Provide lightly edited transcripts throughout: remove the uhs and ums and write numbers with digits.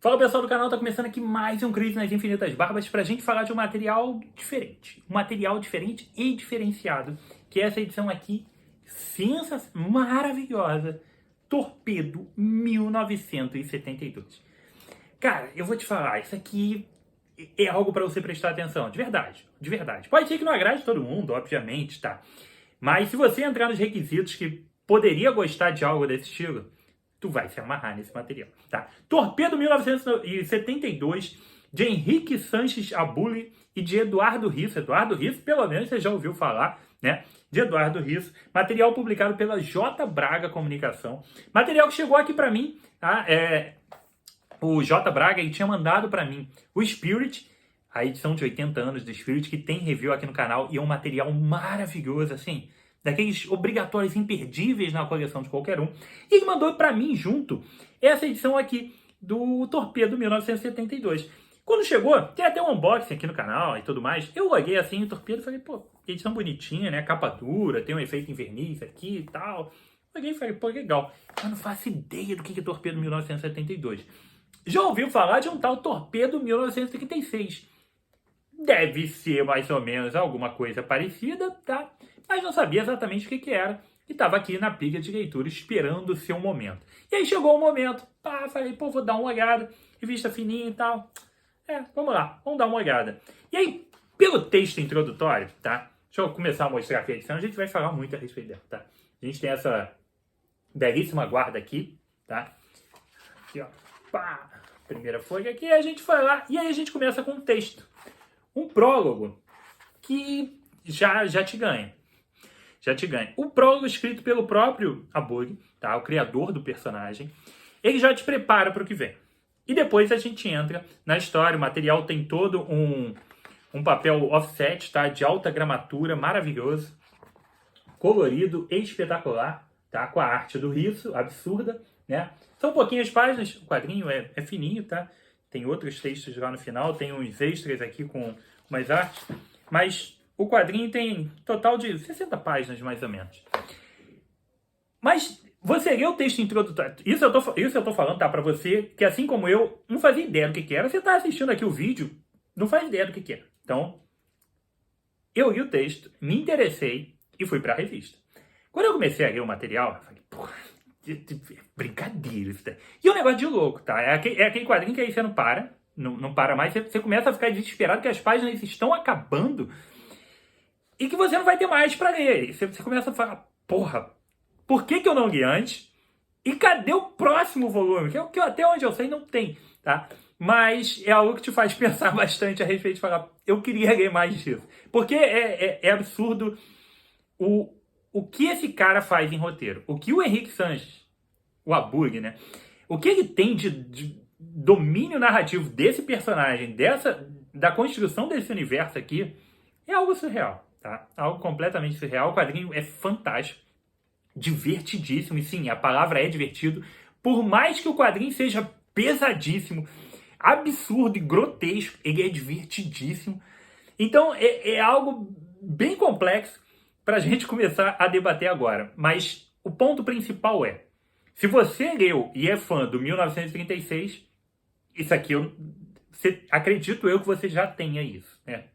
Fala pessoal do canal, tá começando aqui mais um Crise nas Infinitas Barbas pra gente falar de um material diferente. Um material diferente e diferenciado, que é essa edição aqui, maravilhosa, Torpedo 1972. Cara, eu vou te falar, isso aqui é algo pra você prestar atenção, de verdade, de verdade. Pode ser que não agrade todo mundo, obviamente, tá? Mas se você entrar nos requisitos que poderia gostar de algo desse estilo, tu vai se amarrar nesse material, tá? Torpedo 1972, de Henrique Sanches Abuli e de Eduardo Risso. Eduardo Risso, pelo menos você já ouviu falar, né? De Eduardo Risso. Material publicado pela J. Braga Comunicação. Material que chegou aqui pra mim, tá? O J. Braga ele tinha mandado pra mim o Spirit, a edição de 80 anos do Spirit, que tem review aqui no canal, e é um material maravilhoso, assim, daqueles obrigatórios imperdíveis na coleção de qualquer um. E ele mandou para mim junto essa edição aqui do Torpedo 1972. Quando chegou, tem até um unboxing aqui no canal e tudo mais. Eu loguei assim o Torpedo e falei, pô, edição bonitinha, né? Capa dura, tem um efeito em verniz aqui e tal. Loguei e falei, pô, legal. Eu não faço ideia do que é Torpedo 1972. Já ouviu falar de um tal Torpedo 1936. Deve ser mais ou menos alguma coisa parecida, tá? Mas não sabia exatamente o que era. E estava aqui na pilha de leitura esperando o seu momento. E aí chegou o momento. Falei, pô, vou dar uma olhada. Revista fininha e tal. Vamos lá, vamos dar uma olhada. E aí, pelo texto introdutório, tá? Deixa eu começar a mostrar aqui a edição. A gente vai falar muito a respeito dela, tá? A gente tem essa belíssima guarda aqui, tá? Aqui, ó. Pá! Primeira folha aqui. A gente vai lá. E aí a gente começa com um texto. Um prólogo que já te ganha. Já te ganha. O prólogo escrito pelo próprio Aburi, tá? O criador do personagem. Ele já te prepara para o que vem. E depois a gente entra na história. O material tem todo um papel offset, tá? De alta gramatura, maravilhoso. Colorido, espetacular, tá? Com a arte do Risso, absurda, né? São pouquinhas páginas. O quadrinho é fininho, tá? Tem outros textos lá no final. Tem uns extras aqui com umas artes. Mas o quadrinho tem total de 60 páginas, mais ou menos. Mas você lê o texto introdutório. Isso eu tô falando, tá? Pra você que, assim como eu, não fazia ideia do que era. Você tá assistindo aqui o vídeo, não faz ideia do que era. Então, eu li o texto, me interessei e fui pra revista. Quando eu comecei a ler o material, eu falei, porra, brincadeira isso daí. E é um negócio de louco, tá? É aquele quadrinho que aí você não para. Não para mais. Você começa a ficar desesperado que as páginas estão acabando e que você não vai ter mais para ler. Você começa a falar, porra, por que eu não li antes? E cadê o próximo volume? Que até onde eu sei não tem, tá? Mas é algo que te faz pensar bastante a respeito de falar, eu queria ler mais disso. Porque é absurdo o que esse cara faz em roteiro. O que o Henrique Sanches, o Aburi, né? O que ele tem de domínio narrativo desse personagem, da construção desse universo aqui, é algo surreal, tá? Algo completamente surreal. O quadrinho é fantástico, divertidíssimo, e sim, a palavra é divertido, por mais que o quadrinho seja pesadíssimo, absurdo e grotesco, ele é divertidíssimo. Então, é algo bem complexo pra gente começar a debater agora. Mas o ponto principal é, se você leu e é fã do 1936, isso aqui, acredito eu que você já tenha isso, né?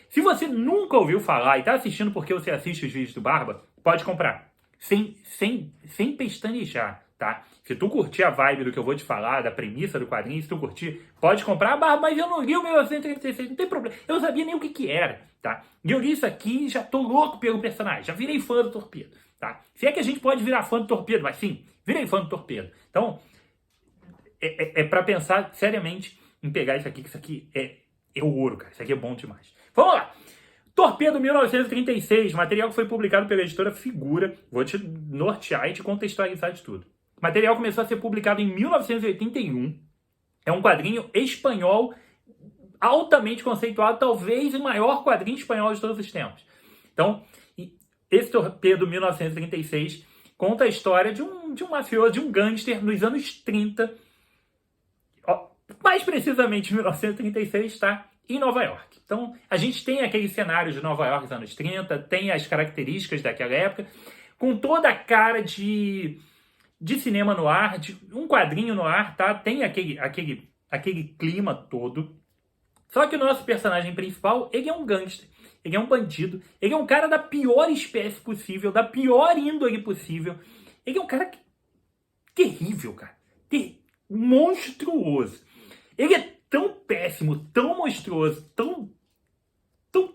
Se você nunca ouviu falar e está assistindo porque você assiste os vídeos do Barba, pode comprar. Sem pestanejar, tá? Se tu curtir a vibe do que eu vou te falar, da premissa do quadrinho, se tu curtir, pode comprar. Barba, mas eu não li o 1936, não tem problema. Eu não sabia nem o que era, tá? E eu li isso aqui e já tô louco pelo personagem. Já virei fã do Torpedo, tá? Se é que a gente pode virar fã do Torpedo, mas sim, virei fã do Torpedo. Então, é para pensar seriamente em pegar isso aqui, que isso aqui é o ouro, cara. Isso aqui é bom demais. Vamos lá. Torpedo 1936, material que foi publicado pela editora Figura. Vou te nortear e te contextualizar de tudo. O material começou a ser publicado em 1981. É um quadrinho espanhol altamente conceituado, talvez o maior quadrinho espanhol de todos os tempos. Então, esse Torpedo 1936 conta a história de um mafioso, de um gangster nos anos 30, mais precisamente em 1936, tá? Em Nova York. Então, a gente tem aquele cenário de Nova York dos anos 30, tem as características daquela época, com toda a cara de de cinema no ar, de um quadrinho no ar, tá? Tem aquele clima todo. Só que o nosso personagem principal, ele é um gangster, ele é um bandido, ele é um cara da pior espécie possível, da pior índole possível. Ele é um cara terrível, cara. Monstruoso. Ele é tão péssimo, tão monstruoso, tão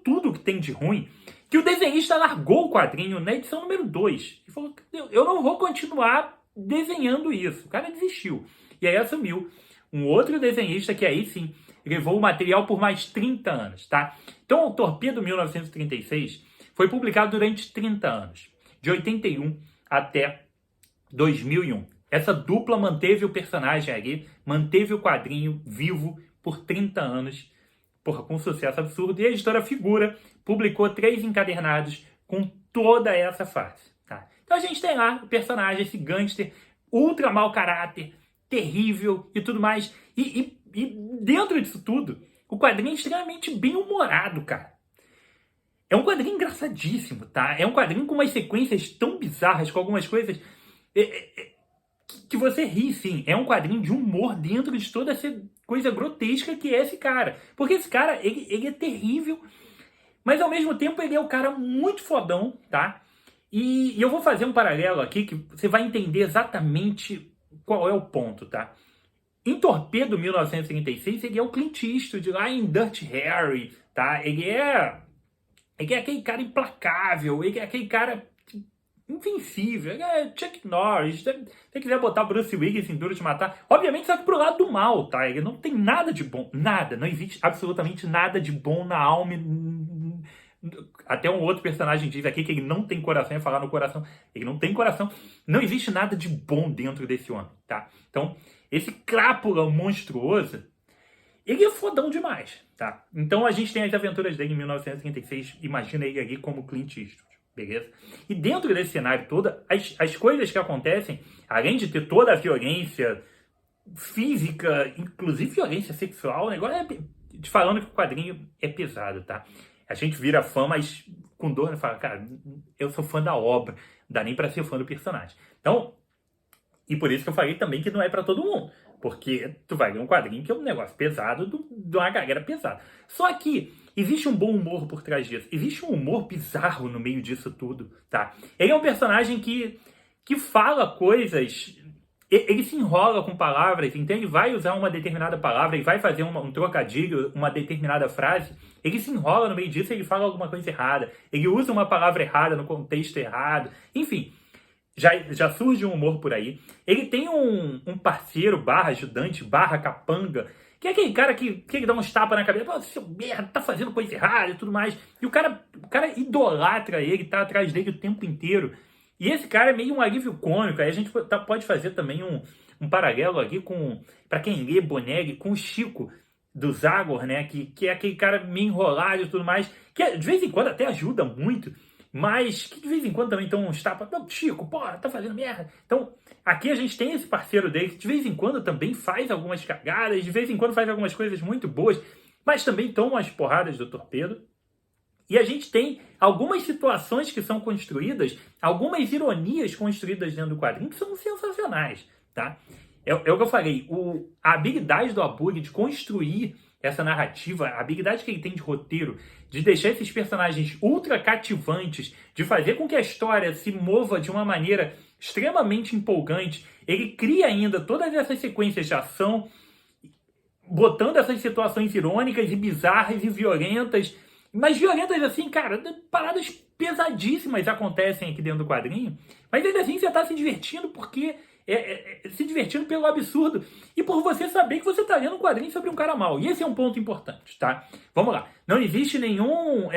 tudo que tem de ruim, que o desenhista largou o quadrinho na edição número 2. E falou, eu não vou continuar desenhando isso. O cara desistiu. E aí assumiu um outro desenhista que aí sim levou o material por mais 30 anos, tá? Então o Torpedo 1936 foi publicado durante 30 anos, de 81 até 2001. Essa dupla manteve o personagem ali, manteve o quadrinho vivo por 30 anos, porra, com um sucesso absurdo. E a editora Figura publicou 3 encadernados com toda essa fase, tá? Então a gente tem lá o personagem, esse gangster, ultra mau caráter, terrível e tudo mais. E dentro disso tudo, o quadrinho é extremamente bem humorado, cara. É um quadrinho engraçadíssimo, tá? É um quadrinho com umas sequências tão bizarras, com algumas coisas que você ri, sim. É um quadrinho de humor dentro de toda essa coisa grotesca que é esse cara. Porque esse cara, ele é terrível, mas ao mesmo tempo ele é um cara muito fodão, tá? E eu vou fazer um paralelo aqui que você vai entender exatamente qual é o ponto, tá? Em Torpedo 1936, ele é o Clint Eastwood lá em Dirty Harry, tá? Ele é aquele cara implacável, ele é aquele cara invencível, ele é Chuck Norris. Se quiser botar o Bruce Willis em Duro de Matar, obviamente só que pro lado do mal, tá? Ele não tem nada de bom, nada, não existe absolutamente nada de bom na alma. Até um outro personagem diz aqui que ele não tem coração, ia falar no coração, ele não tem coração, não existe nada de bom dentro desse homem, tá? Então, esse crápula monstruoso, ele é fodão demais, tá? Então a gente tem as aventuras dele em 1936, imagina ele ali como Clint Eastwood, beleza? E dentro desse cenário todo, as coisas que acontecem, além de ter toda a violência física, inclusive violência sexual, o negócio é te falando que o quadrinho é pesado, tá? A gente vira fã, mas com dor, né? Fala, cara, eu sou fã da obra, não dá nem pra ser fã do personagem. Então, e por isso que eu falei também que não é pra todo mundo, porque tu vai ler um quadrinho que é um negócio pesado, de uma galera pesada. Só que existe um bom humor por trás disso, existe um humor bizarro no meio disso tudo, tá? Ele é um personagem que fala coisas, ele se enrola com palavras, então ele vai usar uma determinada palavra, ele vai fazer um trocadilho, uma determinada frase, ele se enrola no meio disso, ele fala alguma coisa errada, ele usa uma palavra errada no contexto errado, enfim, já surge um humor por aí. Ele tem um parceiro barra ajudante, barra capanga, que é aquele cara que ele dá uns tapas na cabeça, fala, seu merda, tá fazendo coisa errada e tudo mais, e o cara idolatra ele, tá atrás dele o tempo inteiro. E esse cara é meio um alívio cômico. Aí a gente pode fazer também um paralelo aqui com, para quem lê Bonelli, com o Chico do Zagor, né? Que é aquele cara meio enrolado e tudo mais, que de vez em quando até ajuda muito, mas que de vez em quando também tem uns tapas. Não, Chico, porra, tá fazendo merda. Então, aqui a gente tem esse parceiro dele que de vez em quando também faz algumas cagadas, de vez em quando faz algumas coisas muito boas, mas também toma as porradas do Torpedo. E a gente tem algumas situações que são construídas, algumas ironias construídas dentro do quadrinho que são sensacionais, tá? É o que eu falei, a habilidade do Aburi de construir essa narrativa, a habilidade que ele tem de roteiro, de deixar esses personagens ultra cativantes, de fazer com que a história se mova de uma maneira extremamente empolgante. Ele cria ainda todas essas sequências de ação, botando essas situações irônicas e bizarras e violentas, mas violentas assim, cara, paradas pesadíssimas acontecem aqui dentro do quadrinho, mas ainda assim você tá se divertindo porque se divertindo pelo absurdo e por você saber que você tá lendo um quadrinho sobre um cara mau. E esse é um ponto importante, tá? Vamos lá. Não existe nenhum...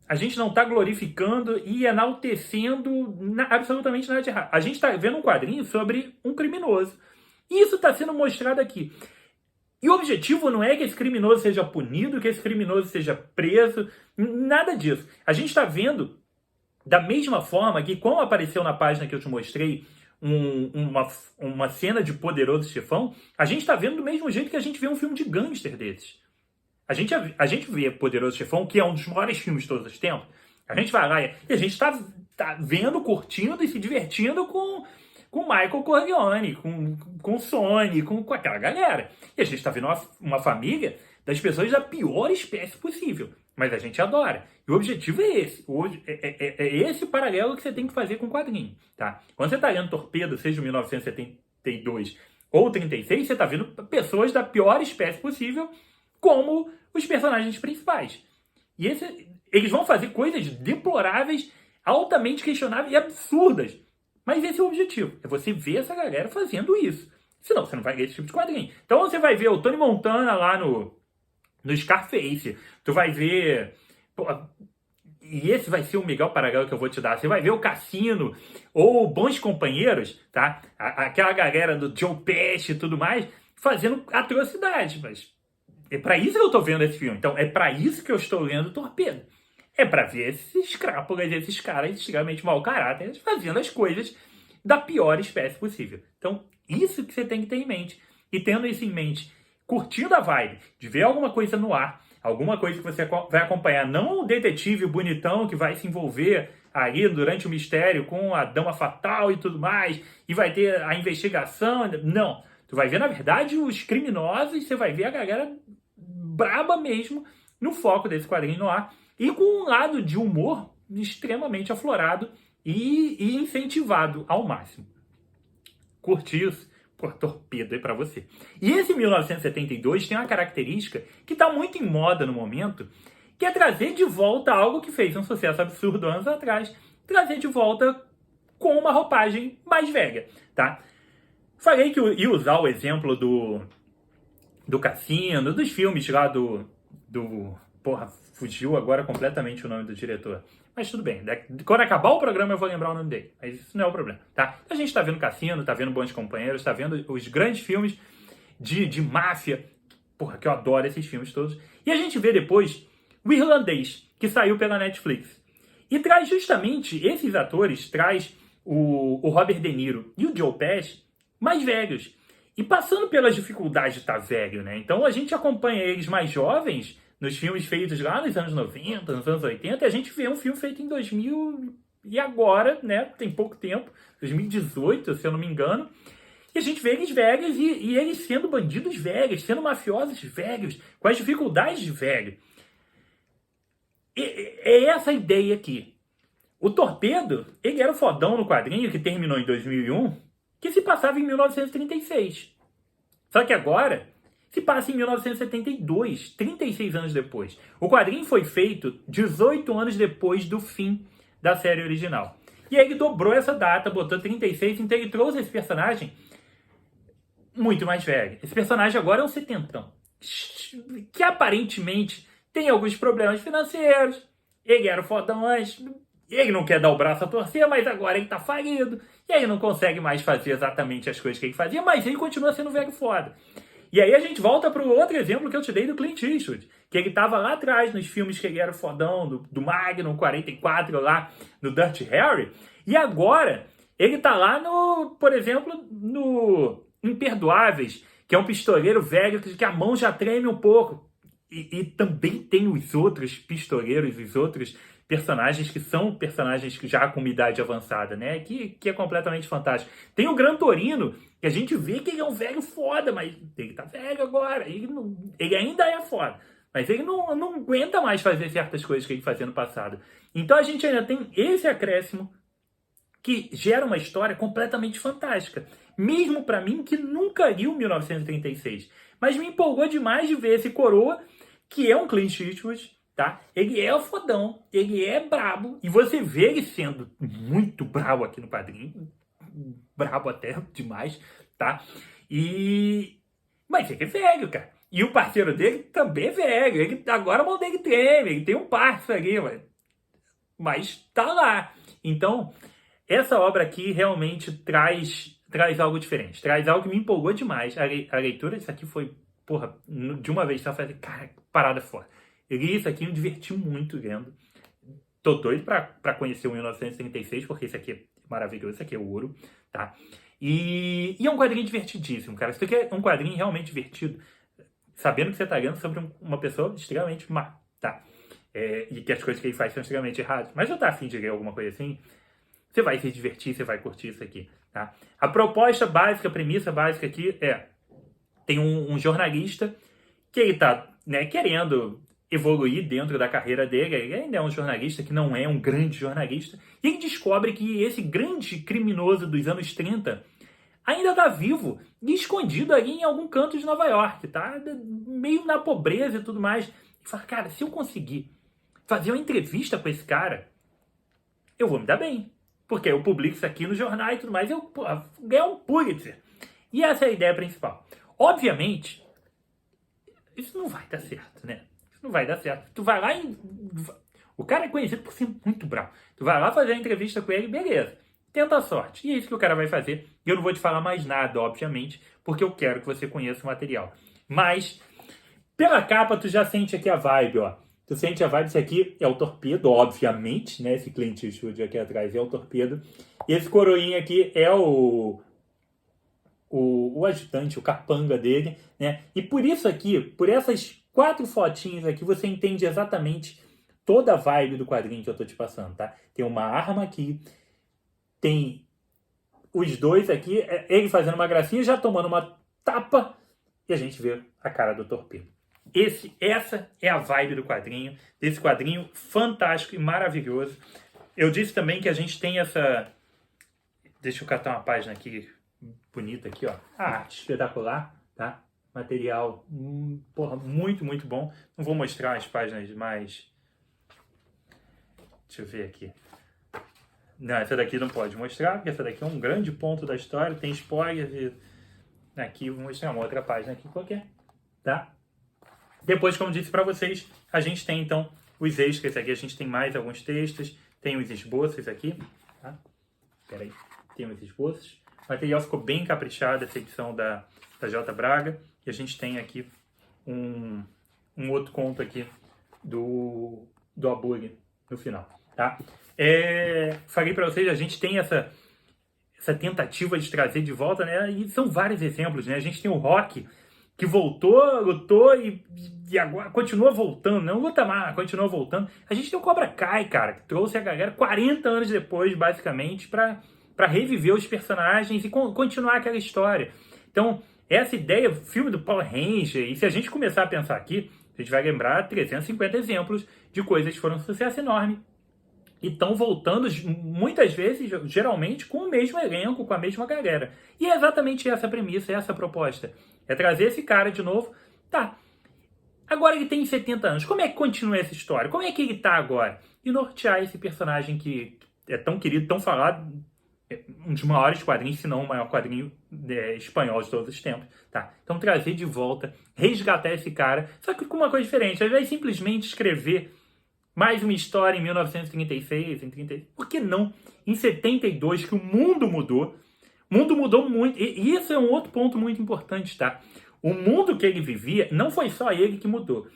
a gente não tá glorificando e enaltecendo absolutamente nada de errado. A gente tá vendo um quadrinho sobre um criminoso. E isso tá sendo mostrado aqui. E o objetivo não é que esse criminoso seja punido, que esse criminoso seja preso, nada disso. A gente está vendo, da mesma forma que, como apareceu na página que eu te mostrei, uma cena de Poderoso Chefão, a gente está vendo do mesmo jeito que a gente vê um filme de gangster desses. A gente vê Poderoso Chefão, que é um dos maiores filmes de todos os tempos, a gente vai lá e a gente está vendo, curtindo e se divertindo com Michael Corleone, com Sony, com aquela galera. E a gente está vendo uma família das pessoas da pior espécie possível. Mas a gente adora. E o objetivo é esse. É esse o paralelo que você tem que fazer com o quadrinho. Tá? Quando você está lendo Torpedo, seja 1972 ou 36, você está vendo pessoas da pior espécie possível como os personagens principais. E eles vão fazer coisas deploráveis, altamente questionáveis e absurdas. Mas esse é o objetivo. É você ver essa galera fazendo isso. Senão você não vai ver esse tipo de quadrinho. Então você vai ver o Tony Montana lá no Scarface. Tu vai ver... Pô, e esse vai ser o melhor paralelo que eu vou te dar. Você vai ver o Cassino ou Bons Companheiros, tá? Aquela galera do Joe Pesci e tudo mais, fazendo atrocidades. Mas é pra isso que eu tô vendo esse filme. Então é pra isso que eu estou lendo Torpedo. É pra ver esses crápulas, esses caras extremamente mau caráter, fazendo as coisas da pior espécie possível. Então, isso que você tem que ter em mente. E tendo isso em mente, curtindo a vibe de ver alguma coisa no ar, alguma coisa que você vai acompanhar, não o detetive bonitão que vai se envolver aí durante o mistério com a dama fatal e tudo mais, e vai ter a investigação. Não. Tu vai ver, na verdade, os criminosos, você vai ver a galera braba mesmo no foco desse quadrinho no ar, e com um lado de humor extremamente aflorado e incentivado ao máximo. Curti isso? Pô, Torpedo aí pra você. E esse 1972 tem uma característica que tá muito em moda no momento, que é trazer de volta algo que fez um sucesso absurdo anos atrás, trazer de volta com uma roupagem mais velha, tá? Falei que eu ia usar o exemplo do Cassino, dos filmes lá do... Porra, fugiu agora completamente o nome do diretor. Mas tudo bem, quando acabar o programa eu vou lembrar o nome dele. Mas isso não é o problema, tá? A gente tá vendo Cassino, tá vendo Bons Companheiros, tá vendo os grandes filmes de máfia. Porra, que eu adoro esses filmes todos. E a gente vê depois o Irlandês, que saiu pela Netflix. E traz justamente esses atores, traz o Robert De Niro e o Joe Pesci mais velhos. E passando pelas dificuldades de estar velho, né? Então a gente acompanha eles mais jovens nos filmes feitos lá nos anos 90, nos anos 80, e a gente vê um filme feito em 2000 e agora, né? Tem pouco tempo, 2018, se eu não me engano. E a gente vê eles velhos e eles sendo bandidos velhos, sendo mafiosos velhos, com as dificuldades de velho. É essa a ideia aqui. O Torpedo, ele era o fodão no quadrinho que terminou em 2001, que se passava em 1936. Só que agora se passa em 1972, 36 anos depois. O quadrinho foi feito 18 anos depois do fim da série original. E aí ele dobrou essa data, botou 36, então ele trouxe esse personagem muito mais velho. Esse personagem agora é um setentão, que aparentemente tem alguns problemas financeiros. Ele era o fodão antes, ele não quer dar o braço a torcer, mas agora ele tá falido. E aí não consegue mais fazer exatamente as coisas que ele fazia, mas ele continua sendo velho foda. E aí a gente volta para o outro exemplo que eu te dei do Clint Eastwood, que ele estava lá atrás nos filmes que ele era o fodão, do Magnum 44, lá no Dirty Harry, e agora ele tá lá no, por exemplo, no Imperdoáveis, que é um pistoleiro velho que a mão já treme um pouco. E também tem os outros pistoleiros, os outros personagens que são personagens já com uma idade avançada, né? Que é completamente fantástico. Tem o Gran Torino, que a gente vê que ele é um velho foda, mas ele tá velho agora. Ele ainda é foda, mas ele não aguenta mais fazer certas coisas que ele fazia no passado. Então a gente ainda tem esse acréscimo que gera uma história completamente fantástica. Mesmo para mim, que nunca li o 1936. Mas me empolgou demais de ver esse coroa, que é um Clint Eastwood, tá? Ele é o fodão, ele é brabo, e você vê ele sendo muito brabo aqui no quadrinho, brabo até demais, tá? Mas ele é velho, cara. E o parceiro dele também é velho, agora a mão dele treme, ele tem um parceiro ali, mas tá lá. Então, essa obra aqui realmente traz algo diferente, traz algo que me empolgou demais. A leitura disso aqui foi, porra, de uma vez só, eu falei, cara, parada foda. Eu li isso aqui e me diverti muito lendo. Tô doido pra conhecer o 1936, porque isso aqui é maravilhoso, isso aqui é ouro, tá? E é um quadrinho divertidíssimo, cara. Isso aqui é um quadrinho realmente divertido, sabendo que você tá lendo sobre uma pessoa extremamente má, tá? E que as coisas que ele faz são extremamente erradas. Mas eu tá afim de ler alguma coisa assim, você vai se divertir, você vai curtir isso aqui. tá? A proposta básica, a premissa básica aqui tem um jornalista que ele tá, né, querendo evoluir dentro da carreira dele. Ele ainda é um jornalista que não é um grande jornalista. E ele descobre que esse grande criminoso dos anos 30 ainda está vivo e escondido ali em algum canto de Nova York, tá? Meio na pobreza e tudo mais. E fala, cara, se eu conseguir fazer uma entrevista com esse cara, eu vou me dar bem. Porque eu publico isso aqui no jornal e tudo mais, eu ganho um Pulitzer. E essa é a ideia principal. Obviamente, isso não vai dar certo, né? Isso não vai dar certo. Tu vai lá e... O cara é conhecido por ser muito bravo. Tu vai lá fazer a entrevista com ele, beleza. Tenta a sorte. E é isso que o cara vai fazer. E eu não vou te falar mais nada, obviamente, porque eu quero que você conheça o material. Mas, pela capa, tu já sente aqui a vibe, ó. Tu sente a vibe, esse aqui é o Torpedo, obviamente, né? Esse Clint Eastwood aqui atrás é o Torpedo. E esse coroinha aqui é o ajudante, o capanga dele, né? E por isso aqui, por essas 4 fotinhas aqui, você entende exatamente toda a vibe do quadrinho que eu tô te passando, tá? Tem uma arma aqui, tem os dois aqui, ele fazendo uma gracinha, já tomando uma tapa, e a gente vê a cara do Torpedo. Essa é a vibe do quadrinho, desse quadrinho fantástico e maravilhoso. Eu disse também que a gente tem essa... Deixa eu catar uma página aqui, bonita aqui, ó. A arte espetacular, tá? Material, porra, muito, muito bom. Não vou mostrar as páginas mais... Deixa eu ver aqui. Não, essa daqui não pode mostrar, porque essa daqui é um grande ponto da história. Tem spoilers e... Aqui, vou mostrar uma outra página aqui qualquer, tá? Depois, como disse para vocês, a gente tem, então, os extras aqui. A gente tem mais alguns textos. Tem os esboços aqui, tá? Peraí. Tem os esboços. O material ficou bem caprichado, essa edição da J. Braga. E a gente tem aqui um outro conto aqui do Aburi no final, tá? Falei para vocês, a gente tem essa tentativa de trazer de volta, né? E são vários exemplos, né? A gente tem o Rock, que voltou, lutou e agora continua voltando. Não luta mais, continua voltando. A gente tem o Cobra Kai, cara, que trouxe a galera 40 anos depois, basicamente, para reviver os personagens e continuar aquela história. Então, essa ideia, filme do Power Ranger, e se a gente começar a pensar aqui, a gente vai lembrar 350 exemplos de coisas que foram um sucesso enorme e estão voltando muitas vezes, geralmente, com o mesmo elenco, com a mesma galera. E é exatamente essa a premissa, essa a proposta. É trazer esse cara de novo. Tá, agora ele tem 70 anos, como é que continua essa história? Como é que ele tá agora? E nortear esse personagem que é tão querido, tão falado, um dos maiores quadrinhos, se não o maior quadrinho espanhol de todos os tempos, tá? Então trazer de volta, resgatar esse cara, só que com uma coisa diferente. Ao invés de simplesmente escrever mais uma história em 1936, em 30, por que não em 72, que o mundo mudou? O mundo mudou muito, e isso é um outro ponto muito importante, tá? O mundo que ele vivia, não foi só ele que mudou.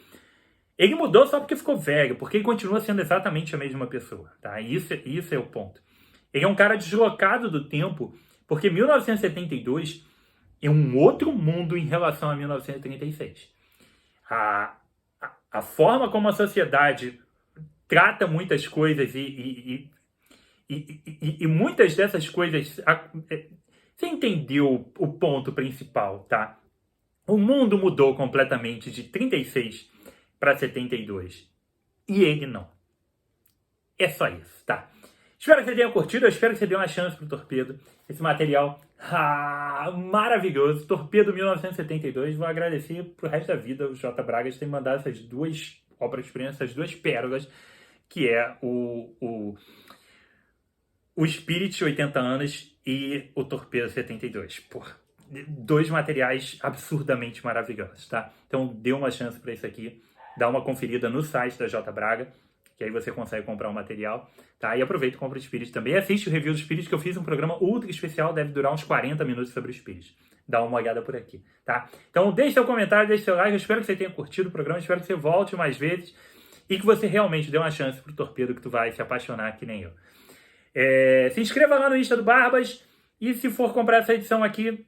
Ele mudou só porque ficou velho, porque ele continua sendo exatamente a mesma pessoa, tá? Isso é o ponto. Ele é um cara deslocado do tempo, porque 1972 é um outro mundo em relação a 1936. A forma como a sociedade trata muitas coisas e muitas dessas coisas... Você entendeu o ponto principal, tá? O mundo mudou completamente de 36 para 72. E ele não. É só isso, tá? Espero que você tenha curtido, eu espero que você dê uma chance pro Torpedo. Esse material maravilhoso. Torpedo 1972. Vou agradecer pro resto da vida o J. Braga de ter mandado essas 2 obras-primas, essas 2 pérolas, que é o Spirit 80 anos e o Torpedo 72. Porra, 2 materiais absurdamente maravilhosos, tá? Então dê uma chance para isso aqui. Dá uma conferida no site da J. Braga, que aí você consegue comprar o material, tá? E aproveita e compra o Spirit também. E assiste o review do Spirit, que eu fiz um programa ultra especial, deve durar uns 40 minutos sobre o Spirit. Dá uma olhada por aqui, tá? Então deixe seu comentário, deixe seu like, eu espero que você tenha curtido o programa, espero que você volte mais vezes e que você realmente dê uma chance pro Torpedo, que tu vai se apaixonar que nem eu. Se inscreva lá no Insta do Barbas, e se for comprar essa edição aqui,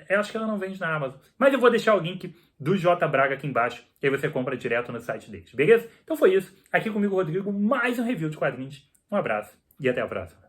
eu acho que ela não vende na Amazon, mas eu vou deixar o link do J. Braga aqui embaixo, e aí você compra direto no site deles, beleza? Então foi isso, aqui comigo, Rodrigo, mais um review de quadrinhos. Um abraço e até a próxima.